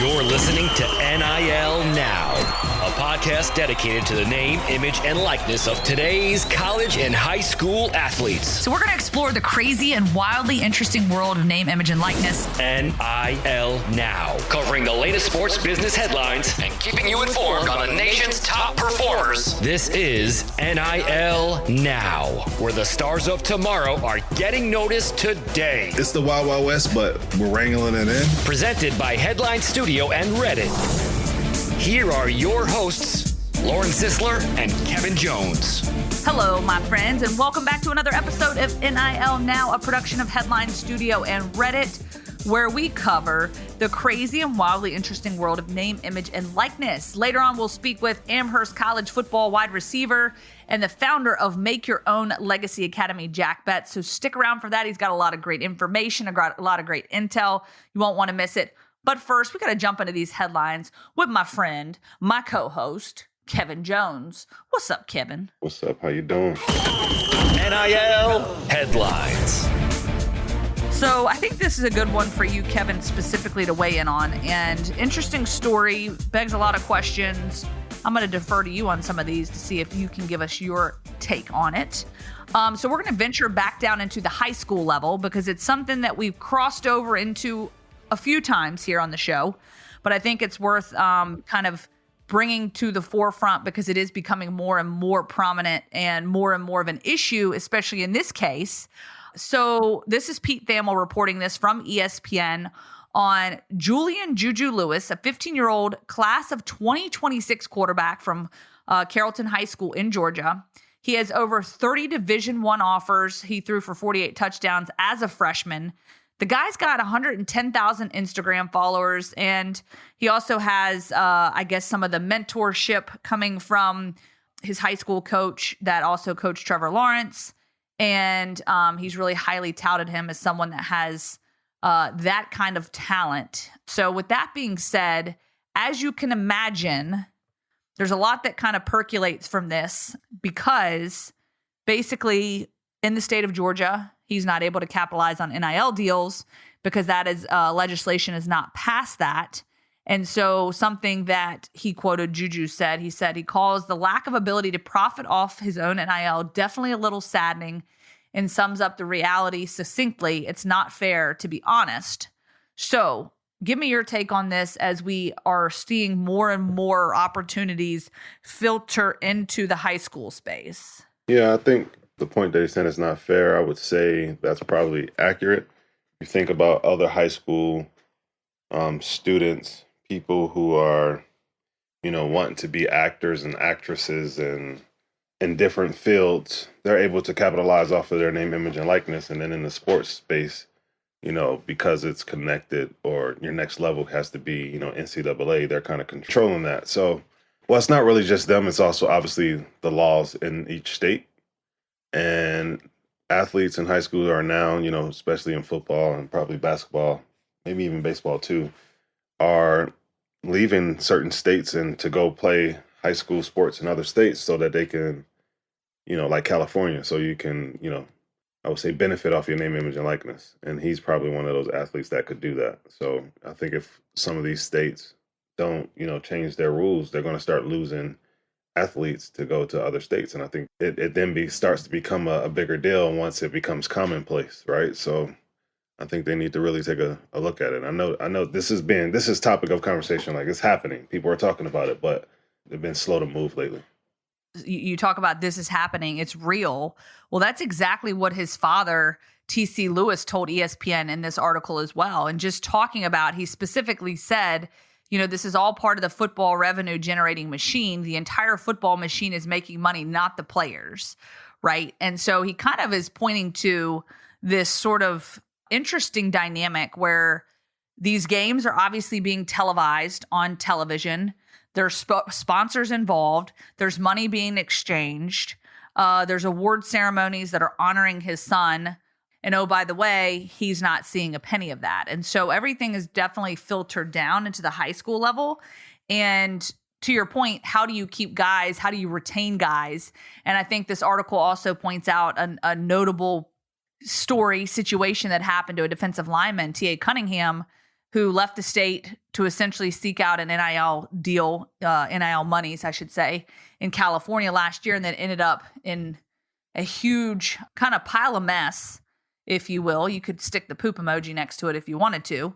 You're listening to NIL Now, a podcast dedicated to the name, image, and likeness of today's college and high school athletes. So we're going to explore the crazy and wildly interesting world of name, image, and likeness. NIL Now, covering the latest sports business headlines and keeping you informed on the nation's top performers. This is NIL Now, where the stars of tomorrow are getting noticed today. It's the Wild Wild West, but we're wrangling it in. Presented by Headline Studio and Reddit. Here are your hosts, Lauren Zisler and Kevin Jones. Hello, my friends, and welcome back to another episode of NIL Now, a production of Headline Studio and Reddit, where we cover the crazy and wildly interesting world of name, image, and likeness. Later on, we'll speak with Amherst College football wide receiver and the founder of Make Your Own Legacy Academy, Jack Betts. So stick around for that. He's got a lot of great information, a lot of great intel. You won't want to miss it. But first, we got to jump into these headlines with my friend, my co-host, Kevin Jones. What's up, Kevin? What's up? How you doing? NIL Headlines. So I think this is a good one for you, Kevin, specifically to weigh in on. And interesting story, begs a lot of questions. I'm going to defer to you on some of these to see if you can give us your take on it. So we're going to venture back down into the high school level because it's something that we've crossed over into a few times here on the show. But I think it's worth kind of bringing to the forefront because it is becoming more and more prominent and more of an issue, especially in this case. So this is Pete Thamel reporting this from ESPN on Julian Juju Lewis, a 15-year-old class of 2026 quarterback from Carrollton High School in Georgia. He has over 30 Division I offers. He threw for 48 touchdowns as a freshman. The guy's got 110,000 Instagram followers, and he also has, I guess, some of the mentorship coming from his high school coach that also coached Trevor Lawrence. And he's really highly touted him as someone that has that kind of talent. So with that being said, as you can imagine, there's a lot that kind of percolates from this because basically in the state of Georgia, he's not able to capitalize on NIL deals because that is legislation has not passed that. And so something that he quoted Juju said, he calls the lack of ability to profit off his own NIL definitely a little saddening and sums up the reality succinctly. It's not fair, to be honest. So give me your take on this as we are seeing more and more opportunities filter into the high school space. Yeah, I think the point that he said is not fair. I would say that's probably accurate. You think about other high school students, people who are, wanting to be actors and actresses and in different fields, they're able to capitalize off of their name, image, and likeness. And then in the sports space, because it's connected or your next level has to be, NCAA, they're kind of controlling that. So, well, it's not really just them. It's also obviously the laws in each state. And athletes in high school are now, especially in football and probably basketball, maybe even baseball too, are leaving certain states and to go play high school sports in other states so that they can, like California, so you can, I would say benefit off your name, image, and likeness. And he's probably one of those athletes that could do that. So I think if some of these states don't, change their rules, they're going to start losing athletes to go to other states. And I think it then starts to become a bigger deal once it becomes commonplace, right? So I think they need to really take a look at it. I know this is topic of conversation, like it's happening. People are talking about it, but they've been slow to move lately. You talk about this is happening, it's real. Well, that's exactly what his father, T.C. Lewis, told ESPN in this article as well. And just talking about, he specifically said, this is all part of the football revenue generating machine. The entire football machine is making money, not the players, right? And so he kind of is pointing to this sort of interesting dynamic where these games are obviously being televised on television. There's sponsors involved. There's money being exchanged. There's award ceremonies that are honoring his son. And oh, by the way, he's not seeing a penny of that. And so everything is definitely filtered down into the high school level. And to your point, how do you keep guys? How do you retain guys? And I think this article also points out a notable situation that happened to a defensive lineman, T.A. Cunningham, who left the state to essentially seek out an NIL deal, NIL monies, I should say, in California last year, and then ended up in a huge kind of pile of mess, if you will. You could stick the poop emoji next to it if you wanted to.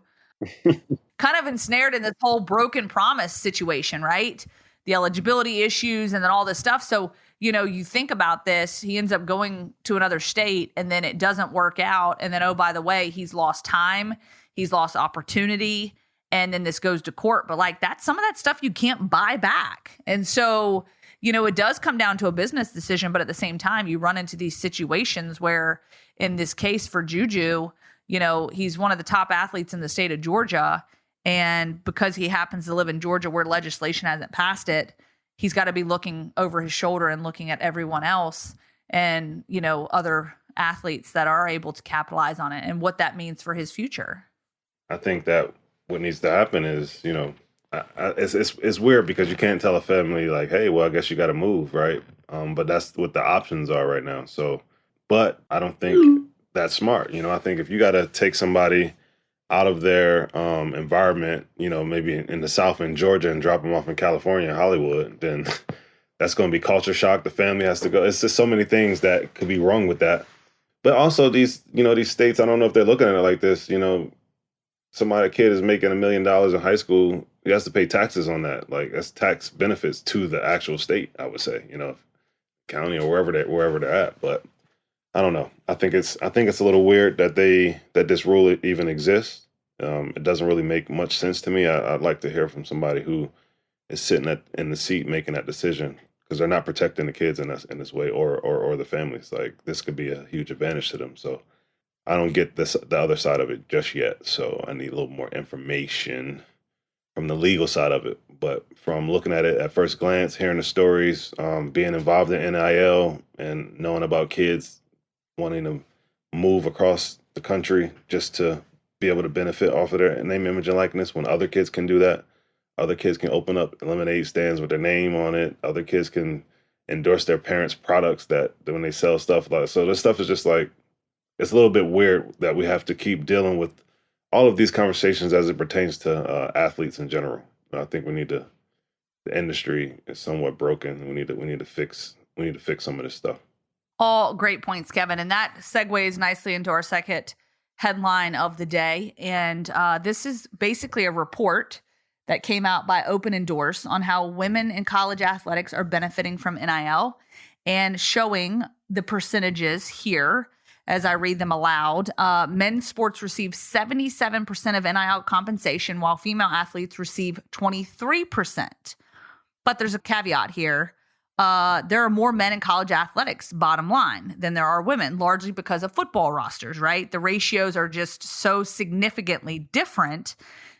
Kind of ensnared in this whole broken promise situation, right? The eligibility issues and then all this stuff. So, you think about this, he ends up going to another state and then it doesn't work out. And then, oh, by the way, he's lost time, he's lost opportunity. And then this goes to court. But like that's some of that stuff you can't buy back. And so, it does come down to a business decision. But at the same time, you run into these situations where in this case for Juju, he's one of the top athletes in the state of Georgia. And because he happens to live in Georgia where legislation hasn't passed it, he's got to be looking over his shoulder and looking at everyone else and, other athletes that are able to capitalize on it and what that means for his future. I think that what needs to happen is, it's weird because you can't tell a family like, hey, well, I guess you got to move, right? But that's what the options are right now. So, but I don't think that's smart. I think if you got to take somebody out of their environment, maybe in the South in Georgia and drop them off in California, Hollywood, then that's going to be culture shock. The family has to go. It's just so many things that could be wrong with that. But also these states, I don't know if they're looking at it like this, a kid is making $1 million in high school, he has to pay taxes on that. Like that's tax benefits to the actual state, I would say, county or wherever they're at. But I don't know. I think it's a little weird that this rule even exists. It doesn't really make much sense to me. I'd like to hear from somebody who is sitting in the seat making that decision, because they're not protecting the kids in this way or the families. Like this could be a huge advantage to them. So I don't get the other side of it just yet. So I need a little more information from the legal side of it. But from looking at it at first glance, hearing the stories, being involved in NIL and knowing about kids wanting to move across the country just to be able to benefit off of their name, image, and likeness, when other kids can do that, other kids can open up lemonade stands with their name on it. Other kids can endorse their parents' products that when they sell stuff. So this stuff is just like, it's a little bit weird that we have to keep dealing with all of these conversations as it pertains to athletes in general. I think the industry is somewhat broken. We need to fix some of this stuff. All great points, Kevin. And that segues nicely into our second headline of the day. And this is basically a report that came out by Opendorse on how women in college athletics are benefiting from NIL and showing the percentages here as I read them aloud. Men's sports receive 77% of NIL compensation, while female athletes receive 23%. But there's a caveat here. There are more men in college athletics, bottom line, than there are women, largely because of football rosters, right? The ratios are just so significantly different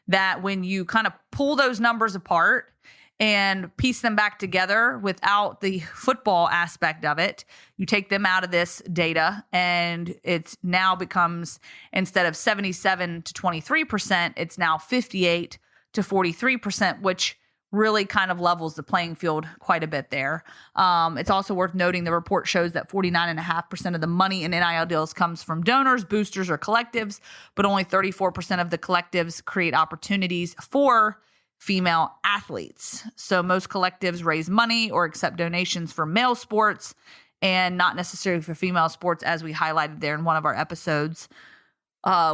that when you kind of pull those numbers apart and piece them back together without the football aspect of it, you take them out of this data and it now becomes, instead of 77 to 23%, it's now 58 to 43%, which really kind of levels the playing field quite a bit there. It's also worth noting the report shows that 49.5% of the money in NIL deals comes from donors, boosters, or collectives, but only 34% of the collectives create opportunities for female athletes. So most collectives raise money or accept donations for male sports and not necessarily for female sports, as we highlighted there in one of our episodes.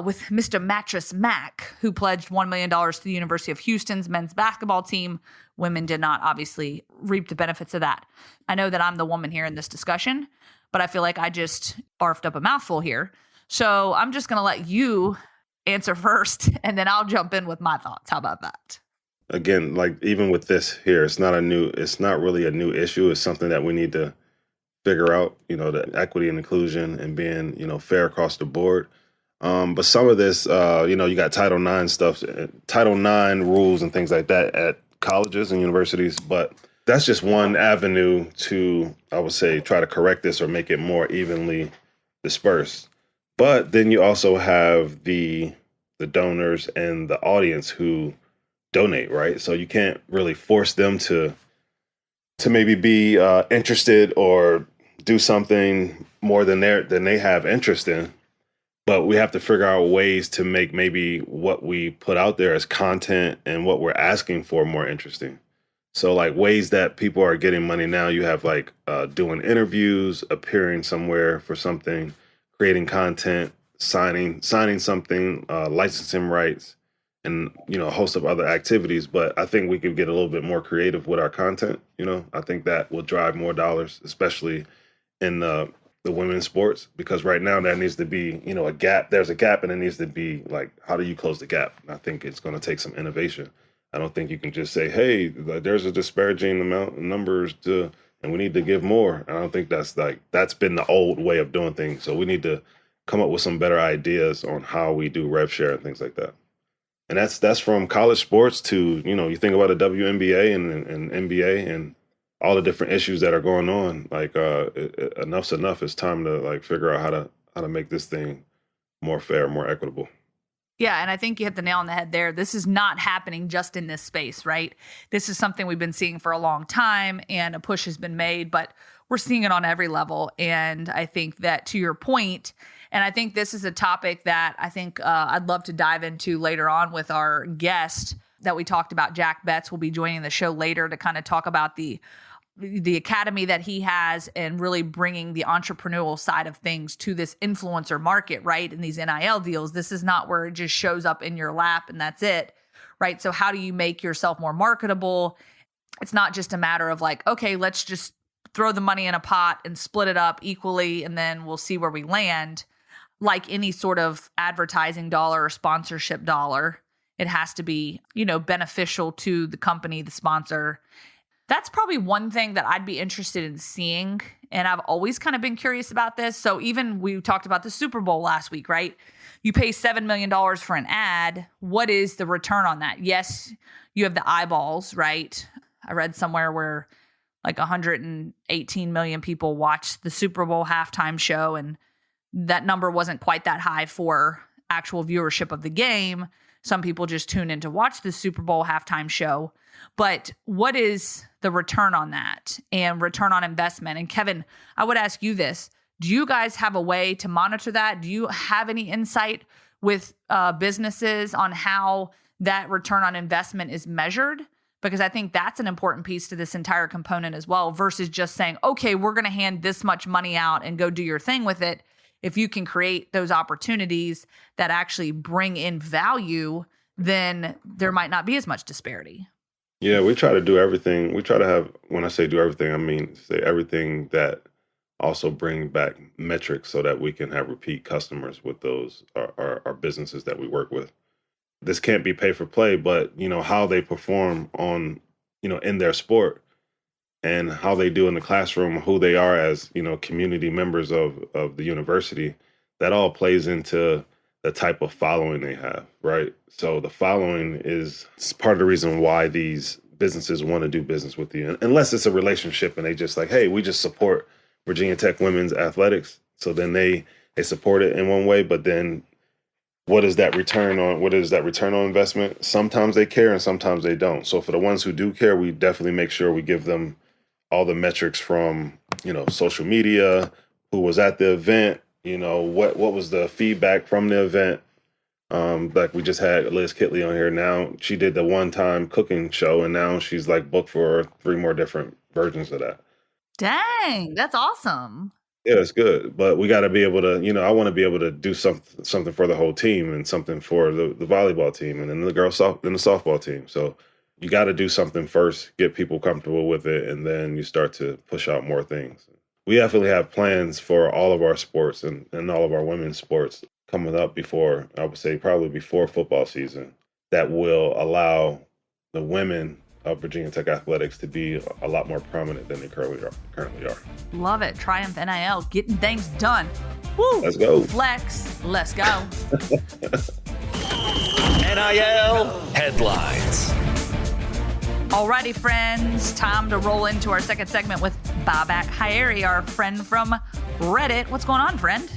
With Mr. Mattress Mac, who pledged $1 million to the University of Houston's men's basketball team. Women did not obviously reap the benefits of that. I know that I'm the woman here in this discussion, but I feel like I just barfed up a mouthful here. So I'm just going to let you answer first, and then I'll jump in with my thoughts. How about that? Again, like even with this here, it's not really a new issue. It's something that we need to figure out, the equity and inclusion and being, fair across the board. But some of this, you got Title IX stuff, Title IX rules and things like that at colleges and universities. But that's just one avenue to, I would say, try to correct this or make it more evenly dispersed. But then you also have the donors and the audience who donate, right? So you can't really force them to maybe be interested or do something more than they have interest in. but we have to figure out ways to make maybe what we put out there as content and what we're asking for more interesting. So like ways that people are getting money now, you have like doing interviews, appearing somewhere for something, creating content, signing something, licensing rights, and a host of other activities. But I think we could get a little bit more creative with our content. I think that will drive more dollars, especially in the women's sports, because right now there needs to be a gap. There's a gap, and it needs to be like, how do you close the gap? And I think it's going to take some innovation. I don't think you can just say, hey, there's a disparaging amount of numbers and we need to give more. I don't think that's been the old way of doing things. So we need to come up with some better ideas on how we do rev share and things like that. And that's from college sports to, you think about the WNBA and NBA and all the different issues that are going on. Like enough's enough. It's time to like figure out how to make this thing more fair, more equitable. Yeah, and I think you hit the nail on the head there. This is not happening just in this space, right? This is something we've been seeing for a long time, and a push has been made, but we're seeing it on every level. And I think that, to your point, and I think this is a topic that I think I'd love to dive into later on with our guest that we talked about. Jack Betts will be joining the show later to kind of talk about the academy that he has and really bringing the entrepreneurial side of things to this influencer market, right? And these NIL deals, this is not where it just shows up in your lap and that's it, right? So how do you make yourself more marketable? It's not just a matter of like, okay, let's just throw the money in a pot and split it up equally and then we'll see where we land. Like any sort of advertising dollar or sponsorship dollar, it has to be, beneficial to the company, the sponsor. That's probably one thing that I'd be interested in seeing. And I've always kind of been curious about this. So even we talked about the Super Bowl last week, right? You pay $7 million for an ad. What is the return on that? Yes, you have the eyeballs, right? I read somewhere where like 118 million people watched the Super Bowl halftime show. And that number wasn't quite that high for actual viewership of the game. Some people just tune in to watch the Super Bowl halftime show. But what is the return on that and return on investment? And Kevin, I would ask you this. Do you guys have a way to monitor that? Do you have any insight with businesses on how that return on investment is measured? Because I think that's an important piece to this entire component as well, versus just saying, okay, we're going to hand this much money out and go do your thing with it. If you can create those opportunities that actually bring in value, then there might not be as much disparity. Yeah, we try to do everything. We try to have, when I say do everything, I mean say everything that also bring back metrics so that we can have repeat customers with those our businesses that we work with. This can't be pay for play, but how they perform on, in their sport and how they do in the classroom, who they are as, community members of the university, that all plays into the type of following they have, right? So the following is part of the reason why these businesses want to do business with you, unless it's a relationship and they just like, hey, we just support Virginia Tech women's athletics. So then they support it in one way, but then what is that return on investment? Sometimes they care and sometimes they don't. So for the ones who do care, we definitely make sure we give them all the metrics from, social media, who was at the event, what was the feedback from the event. Like we just had Liz Kitley on here now. She did the one-time cooking show, and now she's like booked for 3 more different versions of that. Dang, that's awesome. Yeah, it's good. But we got to be able to, I want to be able to do something for the whole team and something for the volleyball team and then the softball team. So you got to do something first, get people comfortable with it, and then you start to push out more things. We definitely have plans for all of our sports and all of our women's sports coming up before, I would say probably before football season, that will allow the women of Virginia Tech athletics to be a lot more prominent than they currently are. Love it. Triumph NIL, getting things done. Woo! Let's go. Flex. Let's go. NIL headlines. Alrighty, friends. Time to roll into our second segment with Bobak Hayeri, our friend from Reddit. What's going on, friend?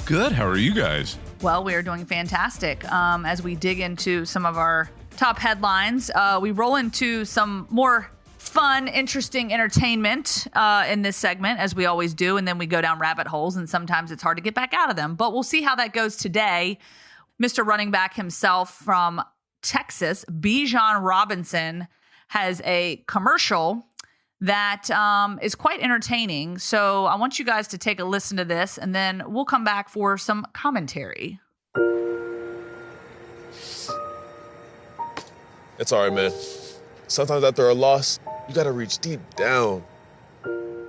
Good. How are you guys? Well, we are doing fantastic. As we dig into some of our top headlines, we roll into some more fun, interesting entertainment in this segment, as we always do. And then we go down rabbit holes, and sometimes it's hard to get back out of them. But we'll see how that goes today. Mr. Running Back himself from Texas, Bijan Robinson, has a commercial that is quite entertaining. So I want you guys to take a listen to this, and then we'll come back for some commentary. It's all right, man. Sometimes after a loss, you gotta reach deep down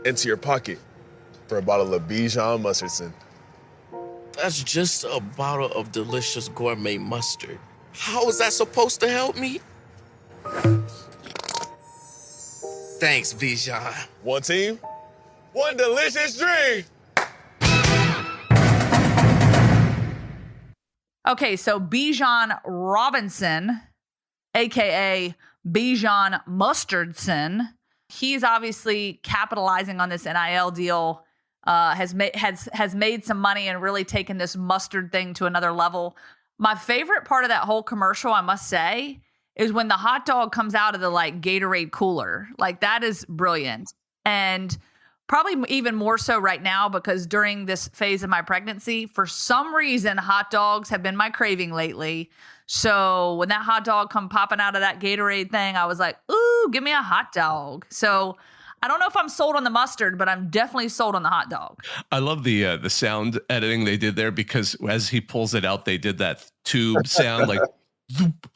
into your pocket for a bottle of Bijan mustard. That's just a bottle of delicious gourmet mustard. How is that supposed to help me? Thanks, Bijan. One team, one delicious drink. Okay, so Bijan Robinson, aka Bijan Mustardson, he's obviously capitalizing on this NIL deal. Has made some money and really taken this mustard thing to another level. My favorite part of that whole commercial, I must say, is when the hot dog comes out of the Gatorade cooler. That is brilliant. And probably even more so right now, because during this phase of my pregnancy, for some reason, hot dogs have been my craving lately. So when that hot dog come popping out of that Gatorade thing, I was like, ooh, give me a hot dog. So I don't know if I'm sold on the mustard, but I'm definitely sold on the hot dog. I love the sound editing they did there, because as he pulls it out, they did that tube sound zoop,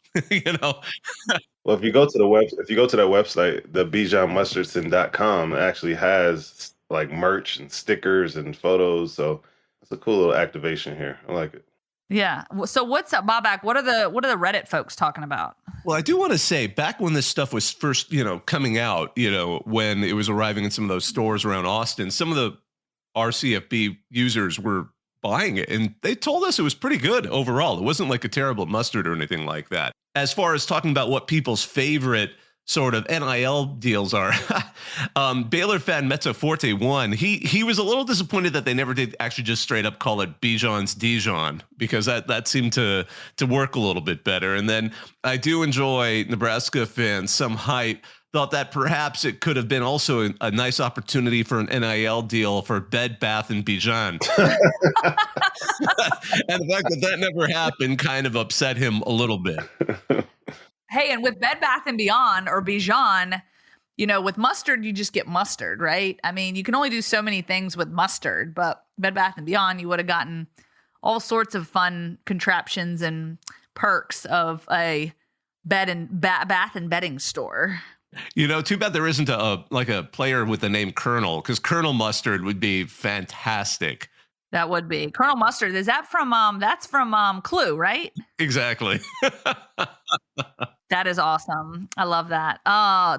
Well, if you go to that website, the bijanmustardson.com, actually has merch and stickers and photos. So it's a cool little activation here. I like it. Yeah. So what's up, Bobak? What are the Reddit folks talking about? Well, I do want to say, back when this stuff was first, coming out, when it was arriving in some of those stores around Austin, some of the RCFB users were buying it, and they told us it was pretty good overall. It wasn't like a terrible mustard or anything like that. As far as talking about what people's favorite sort of NIL deals are, Baylor fan Mezzo Forte won. He was a little disappointed that they never did actually just straight up call it Bijan's Dijon, because that seemed to work a little bit better. And then I do enjoy Nebraska fans, some hype, thought that perhaps it could have been also a nice opportunity for an NIL deal for Bed Bath and Bijan. And the fact that never happened kind of upset him a little bit. Hey, and with Bed Bath & Beyond or Bijan, with mustard, you just get mustard, right? I mean, you can only do so many things with mustard, but Bed Bath & Beyond, you would have gotten all sorts of fun contraptions and perks of a bath and bedding store. Too bad there isn't a player with the name Colonel, because Colonel Mustard would be fantastic. That would be. Colonel Mustard, is that from that's from Clue, right? Exactly. That is awesome. I love that.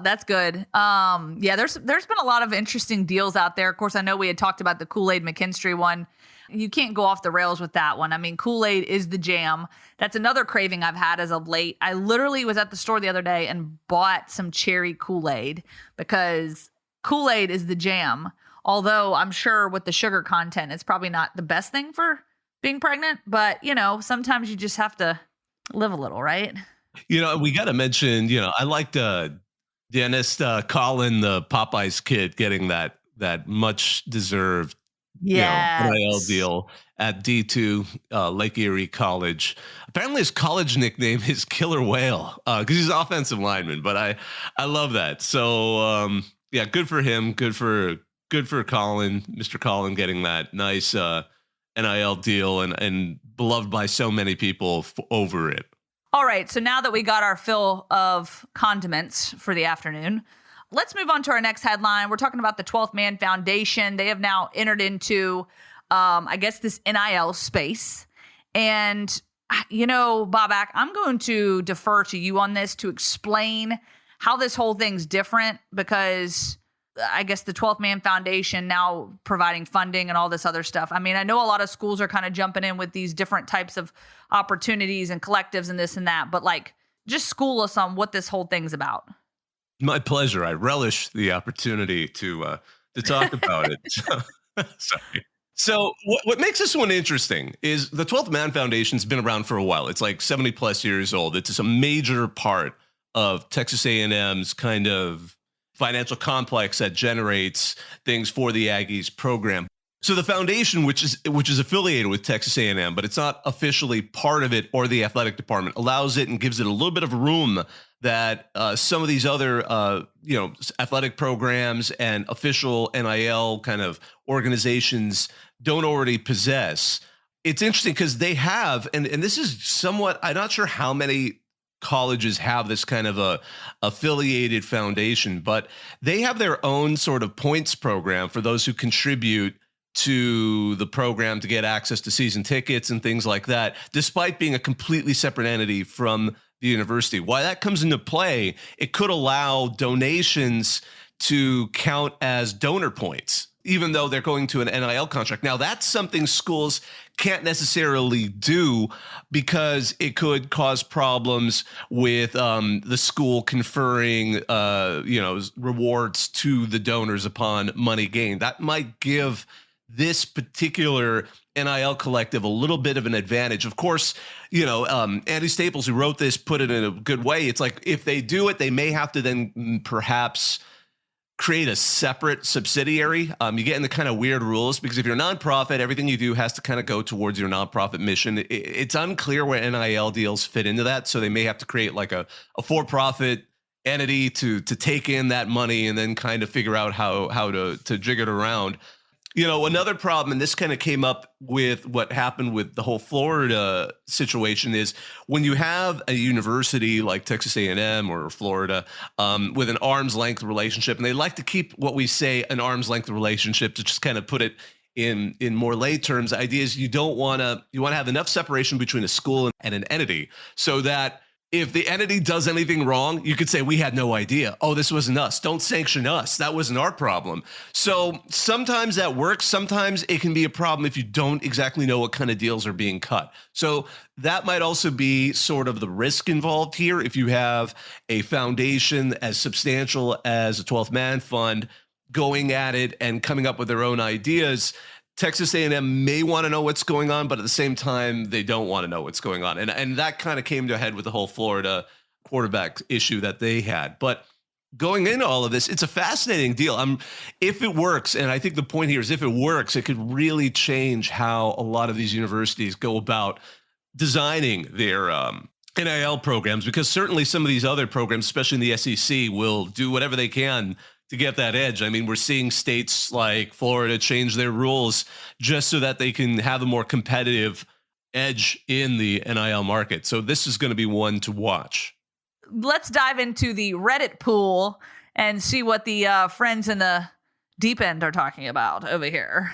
That's good. Yeah, there's been a lot of interesting deals out there. Of course, I know we had talked about the Kool-Aid McKinstry one. You can't go off the rails with that one. I mean, Kool-Aid is the jam. That's another craving I've had as of late. I literally was at the store the other day and bought some cherry Kool-Aid, because Kool-Aid is the jam. Although I'm sure with the sugar content, it's probably not the best thing for being pregnant. But, sometimes you just have to live a little, right? We got to mention, I liked Dennis Collin, the Popeyes kid, getting that much deserved NIL deal at D2 Lake Erie College. Apparently his college nickname is Killer Whale, because he's an offensive lineman. But I love that. So good for him. Good for Colin, Mr. Collin, getting that nice NIL deal and beloved by so many people over it. All right, so now that we got our fill of condiments for the afternoon, let's move on to our next headline. We're talking about the 12th Man Foundation. They have now entered into, this NIL space. And, Bobak, I'm going to defer to you on this to explain how this whole thing's different, because I guess the 12th Man Foundation now providing funding and all this other stuff. I mean, I know a lot of schools are kind of jumping in with these different types of opportunities and collectives and this and that, but just school us on what this whole thing's about. My pleasure. I relish the opportunity to talk about it. Sorry. So what makes this one interesting is the 12th Man Foundation's been around for a while. It's 70 plus years old. It's a major part of Texas A&M's kind of financial complex that generates things for the Aggies program. So the foundation, which is affiliated with Texas A&M, but it's not officially part of it or the athletic department, allows it and gives it a little bit of room that some of these other athletic programs and official NIL kind of organizations don't already possess. It's interesting because they have, and this is somewhat, I'm not sure how many colleges have this kind of a affiliated foundation, but they have their own sort of points program for those who contribute to the program to get access to season tickets and things like that, despite being a completely separate entity from the university. Why that comes into play, it could allow donations to count as donor points, even though they're going to an NIL contract. Now, that's something schools can't necessarily do because it could cause problems with the school conferring, rewards to the donors upon money gained. That might give this particular NIL collective a little bit of an advantage. Of course, Andy Staples, who wrote this, put it in a good way. It's like, if they do it, they may have to then perhaps create a separate subsidiary. You get in the kind of weird rules because if you're a nonprofit, everything you do has to kind of go towards your nonprofit mission. It's unclear where NIL deals fit into that. So they may have to create like a for-profit entity to take in that money and then kind of figure out how to jig it around. Another problem, and this kind of came up with what happened with the whole Florida situation, is when you have a university like Texas A&M or Florida with an arm's length relationship, and they like to keep what we say an arm's length relationship, to just kind of put it in more lay terms. The idea is you want to have enough separation between a school and an entity so that if the entity does anything wrong, you could say, we had no idea. Oh, this wasn't us. Don't sanction us. That wasn't our problem. So sometimes that works. Sometimes it can be a problem if you don't exactly know what kind of deals are being cut. So that might also be sort of the risk involved here. If you have a foundation as substantial as a 12th Man Fund going at it and coming up with their own ideas, Texas A&M may want to know what's going on, but at the same time, they don't want to know what's going on. And that kind of came to a head with the whole Florida quarterback issue that they had. But going into all of this, it's a fascinating deal. If it works, and I think the point here is if it works, it could really change how a lot of these universities go about designing their NIL programs, because certainly some of these other programs, especially in the SEC, will do whatever they can to get that edge. I mean, we're seeing states like Florida change their rules just so that they can have a more competitive edge in the NIL market. So this is going to be one to watch. Let's dive into the Reddit pool and see what the friends in the deep end are talking about over here.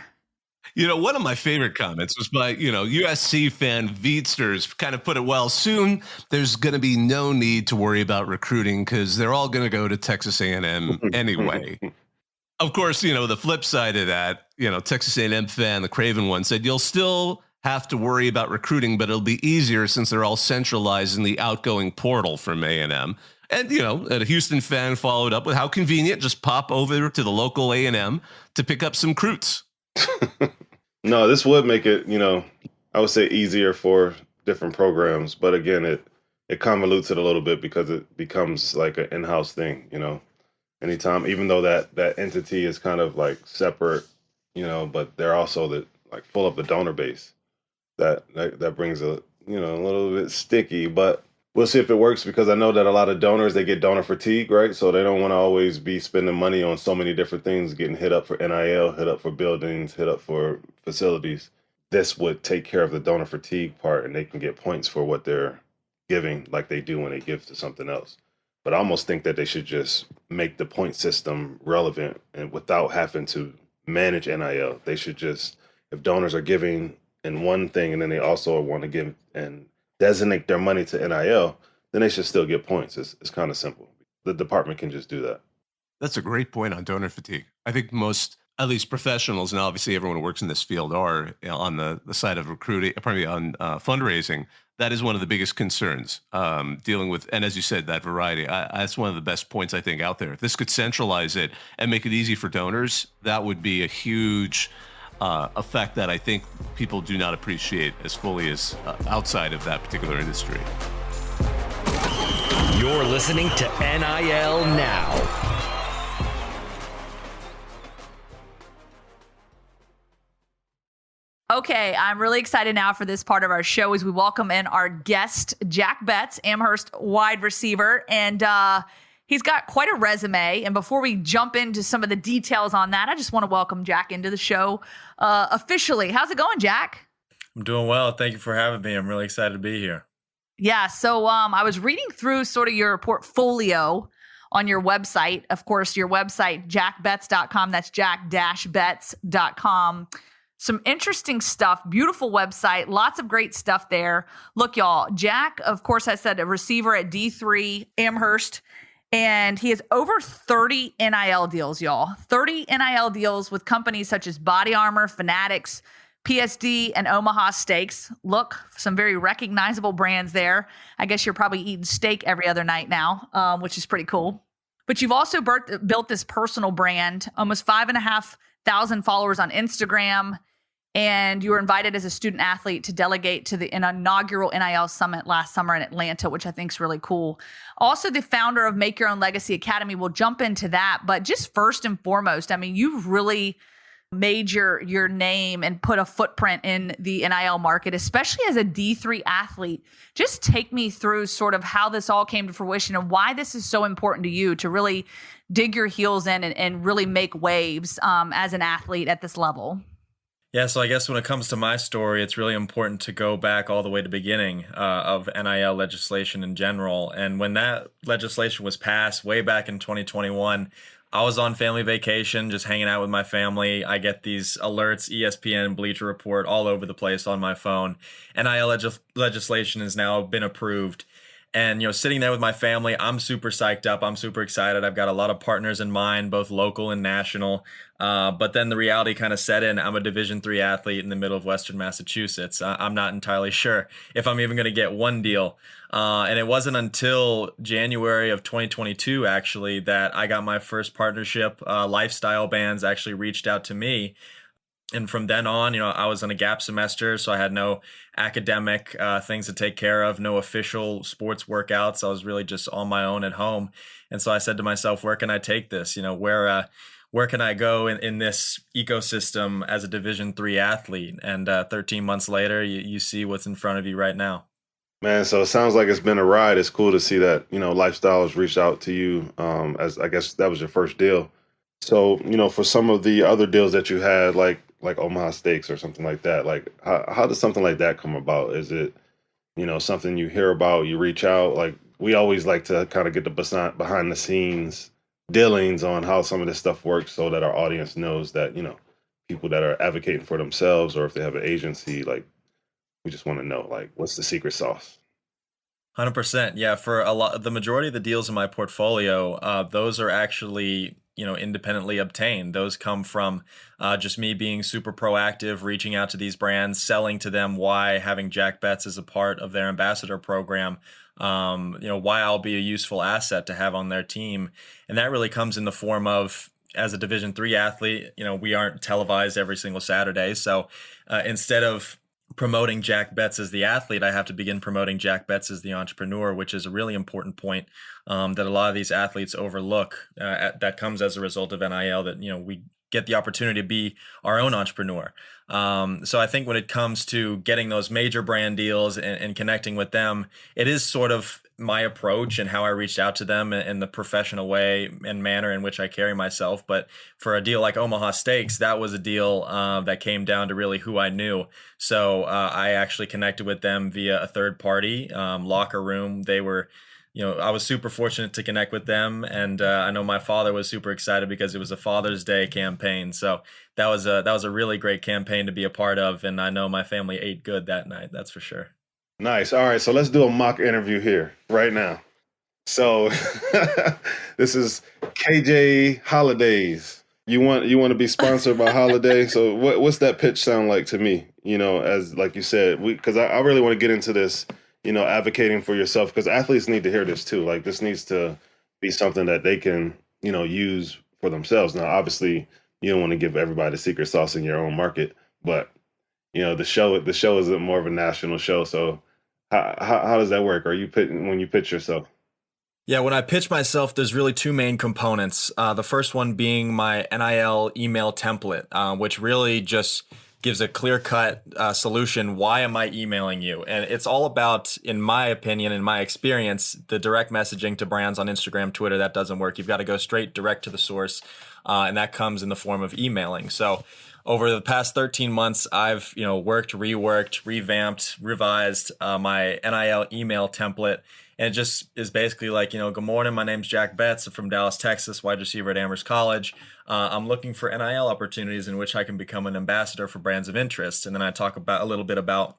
One of my favorite comments was by, USC fan Veetsters, kind of put it well. Soon there's going to be no need to worry about recruiting because they're all going to go to Texas A&M anyway. Of course, the flip side of that, Texas A&M fan, the Craven one, said you'll still have to worry about recruiting, but it'll be easier since they're all centralized in the outgoing portal from A&M. And, a Houston fan followed up with how convenient, just pop over to the local A&M to pick up some recruits. No, this would make it, I would say easier for different programs. But again, it convolutes it a little bit because it becomes like an in-house thing, anytime, even though that entity is kind of like separate, but they're also full of the donor base that brings a little bit sticky, but we'll see if it works, because I know that a lot of donors, they get donor fatigue, right? So they don't want to always be spending money on so many different things, getting hit up for NIL, hit up for buildings, hit up for facilities. This would take care of the donor fatigue part, and they can get points for what they're giving like they do when they give to something else. But I almost think that they should just make the point system relevant, and without having to manage NIL. They should just, if donors are giving in one thing and then they also want to give and designate their money to NIL, then they should still get points. It's kind of simple. The department can just do that. That's a great point on donor fatigue. I think most, at least professionals, and obviously everyone who works in this field are on the side of recruiting, probably on fundraising. That is one of the biggest concerns, dealing with, and as you said, that variety. That's one of the best points I think out there. If this could centralize it and make it easy for donors, that would be a huge effect that I think people do not appreciate as fully as outside of that particular industry. You're listening to NIL Now. Okay, I'm really excited now for this part of our show as we welcome in our guest, Jack Betts, Amherst wide receiver. And he's got quite a resume. And before we jump into some of the details on that, I just want to welcome Jack into the show officially. How's it going, Jack? I'm doing well. Thank you for having me. I'm really excited to be here. Yeah, so I was reading through sort of your portfolio on your website. Of course, your website, jackbetts.com. That's jack-betts.com. Some interesting stuff, beautiful website, lots of great stuff there. Look, y'all, Jack, of course, I said a receiver at D3 Amherst, and he has over 30 NIL deals, y'all. 30 NIL deals with companies such as Body Armor, Fanatics, PSD, and Omaha Steaks. Look, some very recognizable brands there. I guess you're probably eating steak every other night now, which is pretty cool. But you've also built this personal brand, almost 5,500 followers on Instagram. And you were invited as a student athlete to delegate to the inaugural NIL Summit last summer in Atlanta, which I think is really cool. Also, the founder of Make Your Own Legacy Academy. We'll jump into that. But just first and foremost, I mean, you've really made your name and put a footprint in the NIL market, especially as a D3 athlete. Just take me through sort of how this all came to fruition and why this is so important to you to really dig your heels in and really make waves as an athlete at this level. Yeah, so I guess when it comes to my story, it's really important to go back all the way to the beginning of NIL legislation in general. And when that legislation was passed way back in 2021, I was on family vacation, just hanging out with my family. I get these alerts, ESPN, Bleacher Report, all over the place on my phone. NIL legislation has now been approved. And, sitting there with my family, I'm super psyched up. I'm super excited. I've got a lot of partners in mind, both local and national. But then the reality kind of set in. I'm a Division III athlete in the middle of Western Massachusetts. I'm not entirely sure if I'm even going to get one deal. And it wasn't until January of 2022, actually, that I got my first partnership. Lifestyle Bands actually reached out to me. And from then on, I was in a gap semester, so I had no academic things to take care of, no official sports workouts. I was really just on my own at home. And so I said to myself, where can I take this? Where can I go in this ecosystem as a Division III athlete? And 13 months later, you see what's in front of you right now. Man, so it sounds like it's been a ride. It's cool to see that, Lifestyle has reached out to you as I guess that was your first deal. So, for some of the other deals that you had, like Omaha Steaks or something like that, like how does something like that come about? Is it, something you hear about, you reach out? Like we always like to kind of get the behind the scenes dealings on how some of this stuff works so that our audience knows that, people that are advocating for themselves or if they have an agency, like we just want to know, like, what's the secret sauce? 100%. Yeah. For the majority of the deals in my portfolio, those are actually, independently obtained. Those come from just me being super proactive, reaching out to these brands, selling to them why having Jack Betts as a part of their ambassador program, why I'll be a useful asset to have on their team. And that really comes in the form of, as a Division III athlete, we aren't televised every single Saturday. So instead of promoting Jack Betts as the athlete, I have to begin promoting Jack Betts as the entrepreneur, which is a really important point that a lot of these athletes overlook. That comes as a result of NIL, that we get the opportunity to be our own entrepreneur. So I think when it comes to getting those major brand deals and connecting with them, it is sort of my approach and how I reached out to them in the professional way and manner in which I carry myself. But for a deal like Omaha Steaks, that was a deal that came down to really who I knew. So I actually connected with them via a third party, Locker Room. They were, I was super fortunate to connect with them. And I know my father was super excited because it was a Father's Day campaign. So that was a really great campaign to be a part of. And I know my family ate good that night. That's for sure. Nice. All right, so let's do a mock interview here right now. So this is KJ Holidays. You want to be sponsored by Holiday? So what's that pitch sound like to me? As like you said, because I really want to get into this. Advocating for yourself, because athletes need to hear this too. Like this needs to be something that they can use for themselves. Now, obviously, you don't want to give everybody the secret sauce in your own market, but the show is more of a national show. So how does that work? Are you when you pitch yourself? Yeah, when I pitch myself, there's really two main components. The first one being my NIL email template, which really just gives a clear-cut solution. Why am I emailing you? And it's all about, in my opinion, in my experience, the direct messaging to brands on Instagram, Twitter, that doesn't work. You've got to go straight direct to the source, and that comes in the form of emailing. So over the past 13 months, I've worked, reworked, revamped, revised my NIL email template. And it just is basically like, good morning, my name's Jack Betts. I'm from Dallas, Texas, wide receiver at Amherst College. I'm looking for NIL opportunities in which I can become an ambassador for brands of interest. And then I talk about a little bit about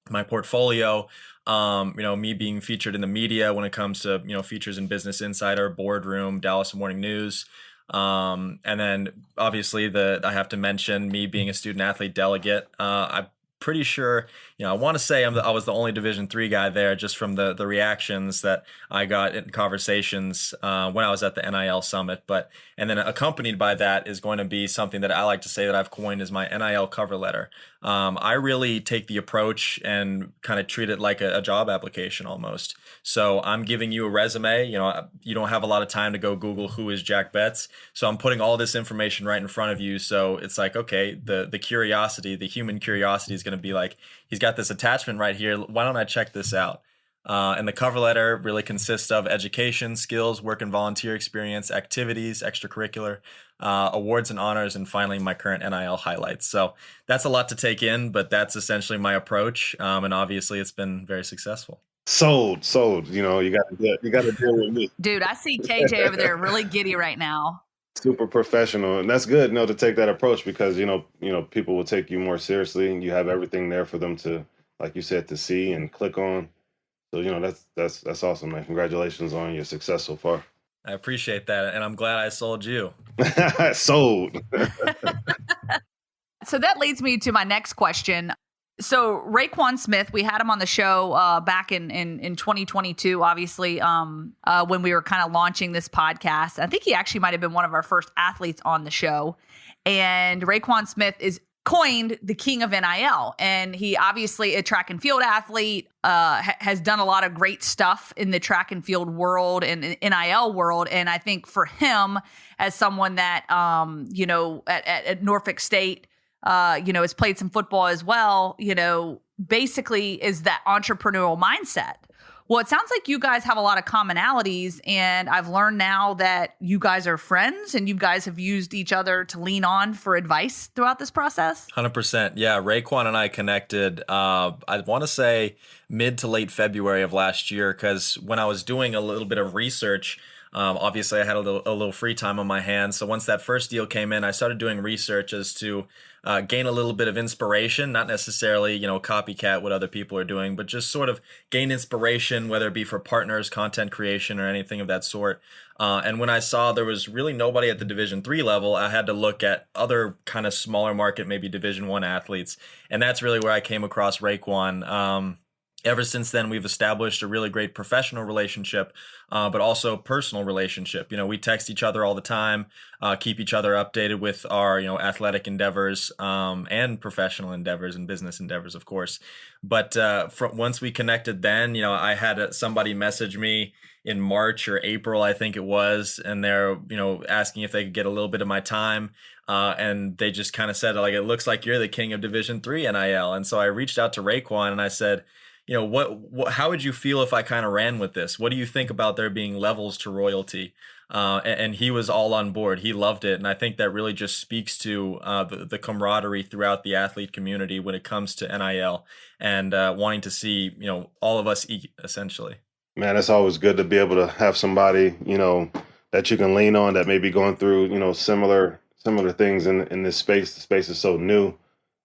my portfolio, me being featured in the media when it comes to, features in Business Insider, Boardroom, Dallas Morning News. And then obviously I have to mention me being a student athlete delegate. I'm pretty sure, I want to say I was the only Division III guy there, just from the reactions that I got in conversations when I was at the NIL Summit. And then accompanied by that is going to be something that I like to say that I've coined as my NIL cover letter. I really take the approach and kind of treat it like a job application almost. So I'm giving you a resume. You don't have a lot of time to go Google who is Jack Betts. So I'm putting all this information right in front of you. So it's like, okay, the curiosity, the human curiosity is going to be like, he's got this attachment right here. Why don't I check this out? And the cover letter really consists of education, skills, work and volunteer experience, activities, extracurricular, awards and honors, and finally my current NIL highlights. So that's a lot to take in, but that's essentially my approach. And obviously it's been very successful. Sold. You got to deal with me. Dude, I see KJ over there really giddy right now. Super professional, and that's good. To take that approach because people will take you more seriously, and you have everything there for them to, like you said, to see and click on. So that's awesome, man. Congratulations on your success so far. I appreciate that, and I'm glad I sold you. Sold. So that leads me to my next question. So Raekwon Smith, we had him on the show back in 2022, obviously, when we were kind of launching this podcast. I think he actually might have been one of our first athletes on the show. And Raekwon Smith is coined the king of NIL. And he obviously a track and field athlete, has done a lot of great stuff in the track and field world and NIL world. And I think for him, as someone that, at Norfolk State, has played some football as well, basically is that entrepreneurial mindset. Well, it sounds like you guys have a lot of commonalities, and I've learned now that you guys are friends and you guys have used each other to lean on for advice throughout this process. 100%. Yeah. Raekwon and I connected, I want to say mid to late February of last year, because when I was doing a little bit of research, obviously I had a little free time on my hands. So once that first deal came in, I started doing research as to gain a little bit of inspiration, not necessarily, copycat what other people are doing, but just sort of gain inspiration, whether it be for partners, content creation, or anything of that sort. And when I saw there was really nobody at the Division III level, I had to look at other kind of smaller market, maybe Division I athletes. And that's really where I came across Raekwon. Ever since then, we've established a really great professional relationship, but also personal relationship. We text each other all the time, keep each other updated with our, athletic endeavors, and professional endeavors and business endeavors, of course. But once we connected then, I had somebody message me in March or April, I think it was, and they're, asking if they could get a little bit of my time. And they just kind of said, like, it looks like you're the king of Division III NIL. And so I reached out to Raekwon and I said, how would you feel if I kind of ran with this? What do you think about there being levels to royalty? And he was all on board. He loved it. And I think that really just speaks to the camaraderie throughout the athlete community when it comes to NIL and wanting to see, all of us eat, essentially. Man, it's always good to be able to have somebody, that you can lean on that may be going through, similar things in this space. The space is so new.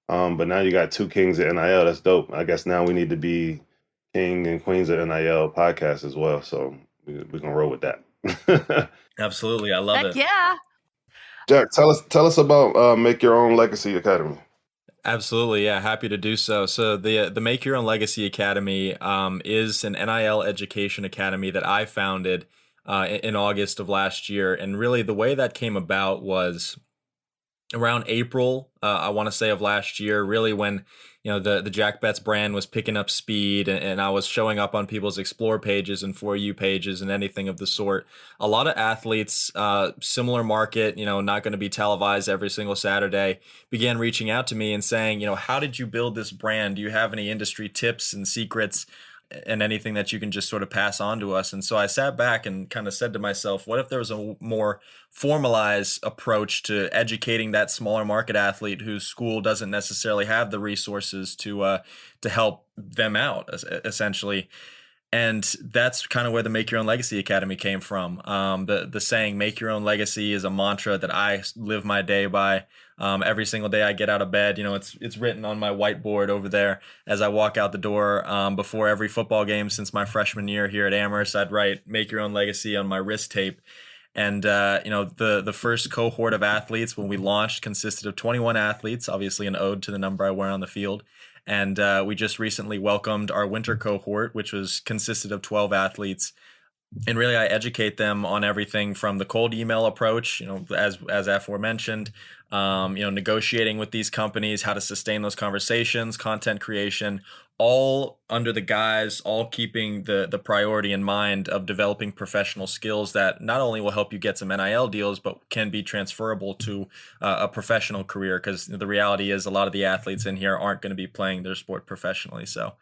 But now you got two kings of NIL. That's dope. I guess now we need to be king and queens of NIL podcast as well. So we're going to roll with that. Absolutely. I love it. Yeah. Jack, tell us about Make Your Own Legacy Academy. Absolutely. Yeah. Happy to do so. So the Make Your Own Legacy Academy is an NIL education academy that I founded in August of last year. And really the way that came about was around April, I want to say, of last year, really when, the Jack Betts brand was picking up speed, and I was showing up on people's Explore pages and For You pages and anything of the sort. A lot of athletes, similar market, not going to be televised every single Saturday, began reaching out to me and saying, how did you build this brand? Do you have any industry tips and secrets and anything that you can just sort of pass on to us? And so I sat back and kind of said to myself, what if there was a more formalized approach to educating that smaller market athlete whose school doesn't necessarily have the resources to help them out, essentially? And that's kind of where the Make Your Own Legacy Academy came from. The saying, make your own legacy, is a mantra that I live my day by. Every single day I get out of bed, it's written on my whiteboard over there as I walk out the door. Before every football game since my freshman year here at Amherst, I'd write "Make Your Own Legacy" on my wrist tape. And the first cohort of athletes when we launched consisted of 21 athletes, obviously an ode to the number I wear on the field. And we just recently welcomed our winter cohort, which consisted of 12 athletes. And really, I educate them on everything from the cold email approach, as aforementioned, negotiating with these companies, how to sustain those conversations, content creation, all under the guise, all keeping the priority in mind of developing professional skills that not only will help you get some NIL deals, but can be transferable to a professional career. Because the reality is a lot of the athletes in here aren't going to be playing their sport professionally. So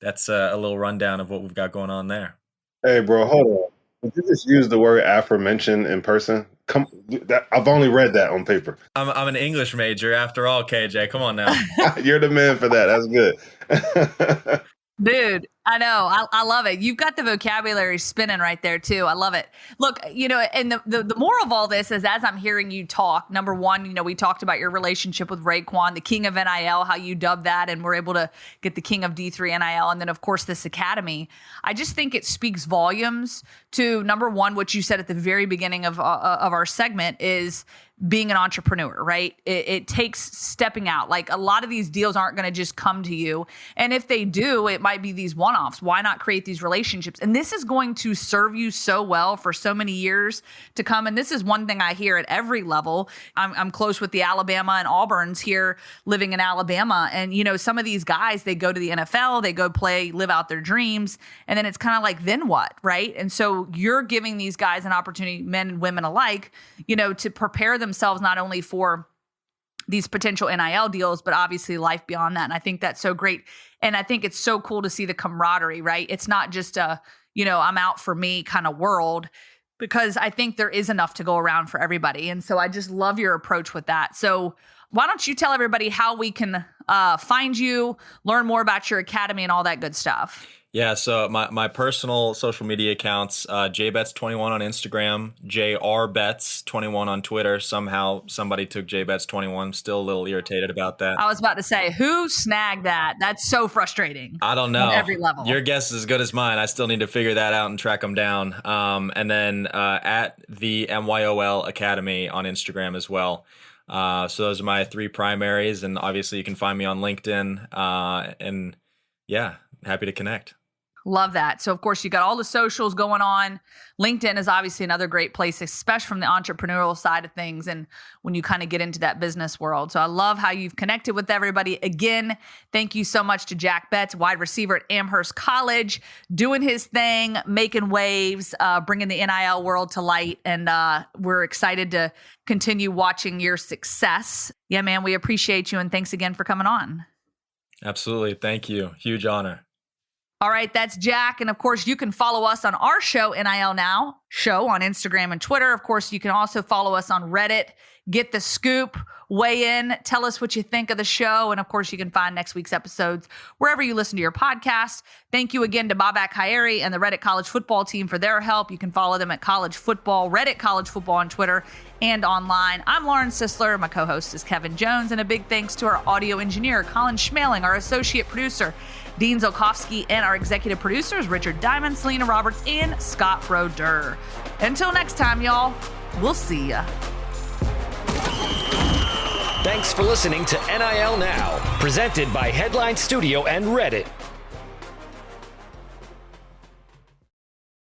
that's a little rundown of what we've got going on there. Hey, bro, hold on. Did you just use the word aforementioned in person? I've only read that on paper. I'm an English major after all, KJ. Come on now. You're the man for that. That's good. Dude, I know. I love it. You've got the vocabulary spinning right there too. I love it. Look, and the moral of all this is, as I'm hearing you talk, number one, we talked about your relationship with Raekwon, the king of NIL, how you dubbed that, and we're able to get the king of D3 NIL. And then of course this academy. I just think it speaks volumes to, number one, what you said at the very beginning of our segment is being an entrepreneur, right? It takes stepping out. Like, a lot of these deals aren't going to just come to you. And if they do, it might be these one-offs. Why not create these relationships? And this is going to serve you so well for so many years to come. And this is one thing I hear at every level. I'm close with the Alabama and Auburns here, living in Alabama. And, some of these guys, they go to the NFL, they go play, live out their dreams. And then it's kind of like, then what, right? And so you're giving these guys an opportunity, men and women alike, to prepare themselves not only for these potential NIL deals, but obviously life beyond that. And I think that's so great. And I think it's so cool to see the camaraderie, right? It's not just a, I'm out for me kind of world, because I think there is enough to go around for everybody. And so I just love your approach with that. So why don't you tell everybody how we can find you, learn more about your academy and all that good stuff? Yeah, so my personal social media accounts, jbets21 on Instagram, jrbets21 on Twitter. Somehow somebody took jbets21. I'm still a little irritated about that. I was about to say, who snagged that? That's so frustrating. I don't know. On every level. Your guess is as good as mine. I still need to figure that out and track them down. And then at the MYOL Academy on Instagram as well. So those are my three primaries. And obviously you can find me on LinkedIn. And yeah, happy to connect. Love that. So, of course, you got all the socials going on. LinkedIn is obviously another great place, especially from the entrepreneurial side of things and when you kind of get into that business world. So I love how you've connected with everybody. Again, thank you so much to Jack Betts, wide receiver at Amherst College, doing his thing, making waves, bringing the NIL world to light. And we're excited to continue watching your success. Yeah, man, we appreciate you. And thanks again for coming on. Absolutely. Thank you. Huge honor. All right, that's Jack. And of course, you can follow us on our show, NIL Now show, on Instagram and Twitter. Of course, you can also follow us on Reddit. Get the scoop, weigh in, tell us what you think of the show. And of course, you can find next week's episodes wherever you listen to your podcast. Thank you again to Bobak and the Reddit College Football team for their help. You can follow them at College Football, Reddit College Football on Twitter and online. I'm Lauren Sisler. My co-host is Kevin Jones. And a big thanks to our audio engineer, Colin Schmeling, our associate producer, Dean Zolkowski, and our executive producers, Richard Diamond, Selena Roberts, and Scott Roeder. Until next time, y'all, we'll see ya. Thanks for listening to NIL Now, presented by Headline Studio and Reddit.